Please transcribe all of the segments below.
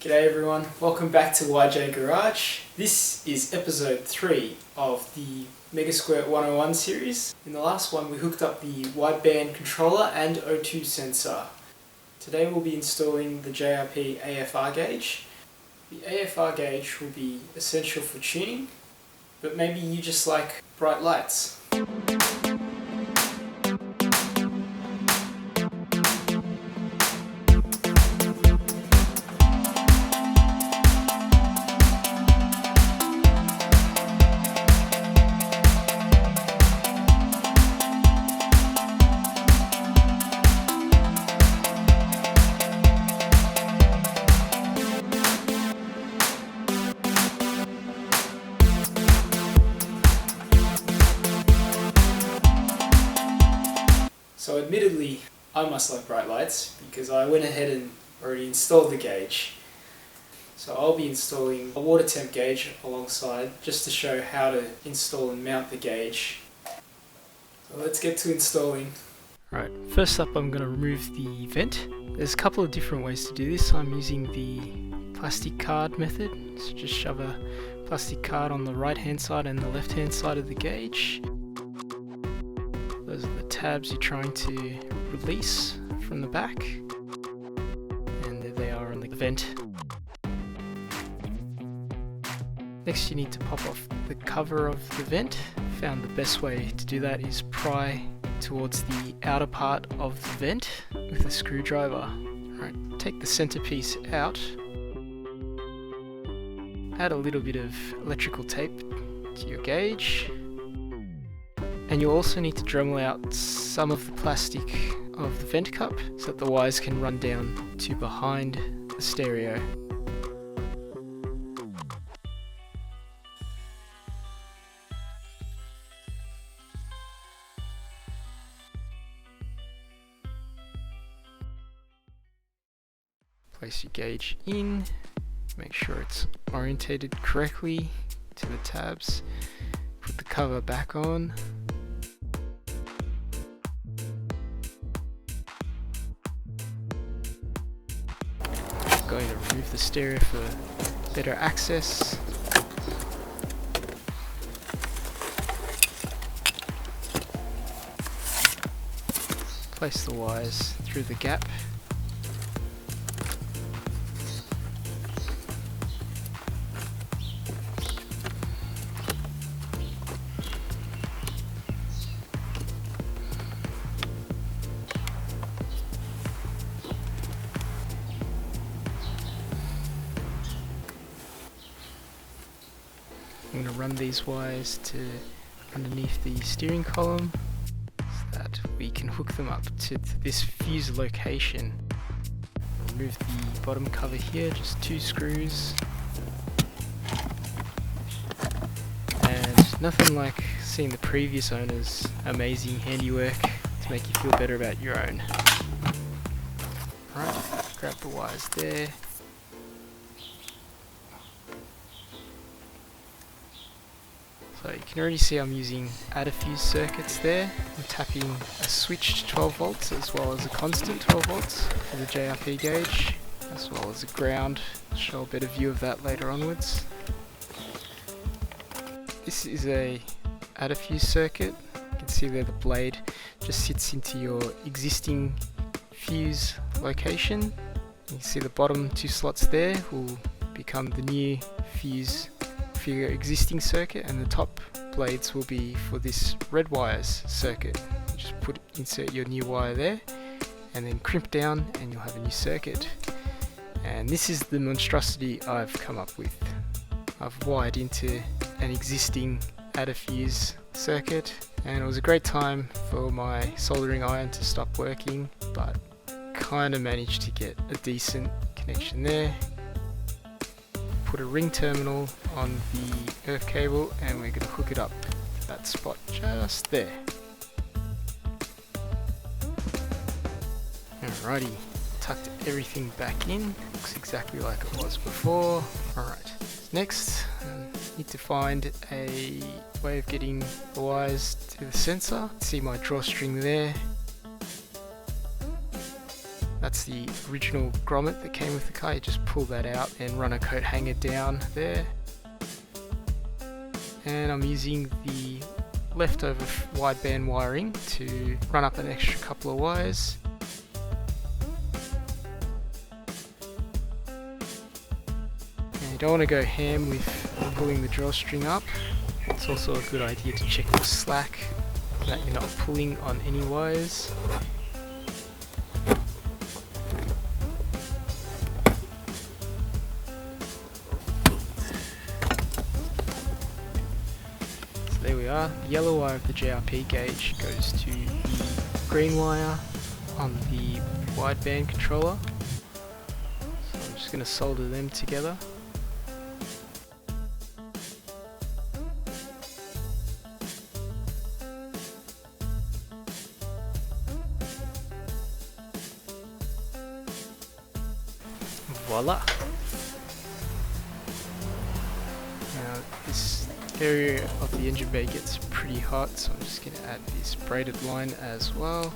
G'day everyone, welcome back to YJ Garage. This is episode 3 of the Mega Squirt 101 series. In the last one we hooked up the wideband controller and O2 sensor. Today we'll be installing the JRP AFR gauge. The AFR gauge will be essential for tuning, but maybe you just like bright lights. So admittedly, I must like bright lights because I went ahead and already installed the gauge. So I'll be installing a water temp gauge alongside just to show how to install and mount the gauge. So let's get to installing. Right, first up I'm going to remove the vent. There's a couple of different ways to do this. I'm using the plastic card method. So just shove a plastic card on the right hand side and the left hand side of the gauge. Those are the tabs you're trying to release from the back, and there they are on the vent. Next you need to pop off the cover of the vent. Found the best way to do that is pry towards the outer part of the vent with a screwdriver. Right, take the centerpiece out, add a little bit of electrical tape to your gauge. And you also need to Dremel out some of the plastic of the vent cup so that the wires can run down to behind the stereo. Place your gauge in, make sure it's orientated correctly to the tabs, put the cover back on. Going to remove the stereo for better access. Place the wires through the gap. I'm going to run these wires to underneath the steering column so that we can hook them up to this fuse location. Remove the bottom cover here, just 2 screws. And nothing like seeing the previous owner's amazing handiwork to make you feel better about your own. Alright, grab the wires there. So you can already see I'm using add a fuse circuits there. I'm tapping a switched 12 volts as well as a constant 12 volts for the JRP gauge, as well as a ground. I'll show a better view of that later onwards. This is a add a fuse circuit. You can see there the blade just sits into your existing fuse location. You can see the bottom 2 slots there will become the new fuse for your existing circuit, and the top blades will be for this red wires circuit. Just insert your new wire there and then crimp down and you'll have a new circuit. And this is the monstrosity I've come up with. I've wired into an existing add a fuse circuit, and it was a great time for my soldering iron to stop working, but kind of managed to get a decent connection there. Put a ring terminal on the earth cable and we're going to hook it up to that spot just there. Alrighty, tucked everything back in, looks exactly like it was before. Alright, next need to find a way of getting the wires to the sensor. See my drawstring there. that's the original grommet that came with the car. You just pull that out and run a coat hanger down there. And I'm using the leftover wideband wiring to run up an extra couple of wires. And you don't want to go ham with pulling the drawstring up. It's also a good idea to check the slack so that you're not pulling on any wires. There we are. The yellow wire of the JRP gauge goes to the green wire on the wideband controller. So I'm just going to solder them together. Voila! Now this area of the engine bay gets pretty hot, so I'm just going to add this braided line as well.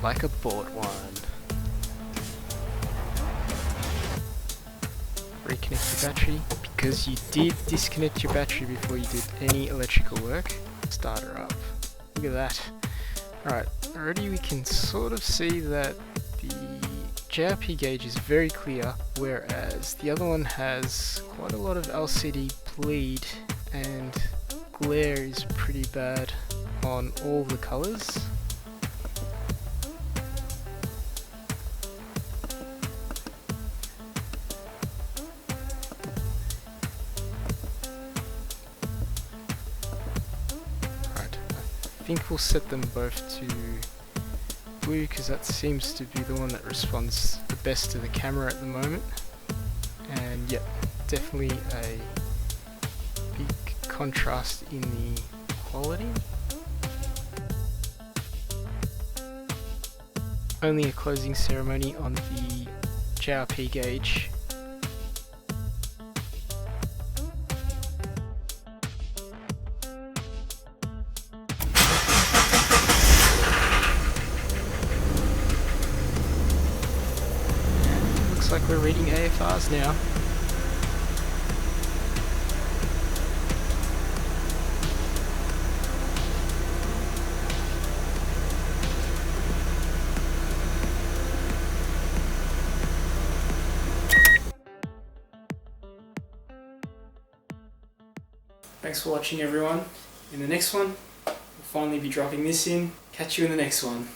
Like a bought one. Reconnect your battery. Because you did disconnect your battery before you did any electrical work. Start her up. Look at that. Alright, already we can sort of see that the JRP gauge is very clear, whereas the other one has quite a lot of LCD bleed and glare is pretty bad on all the colours. I think we'll set them both to blue because that seems to be the one that responds the best to the camera at the moment. And yep, definitely a big contrast in the quality. Only a closing ceremony on the JRP gauge. Looks like we're reading AFRs now. Thanks for watching everyone. In the next one, we'll finally be dropping this in. Catch you in the next one.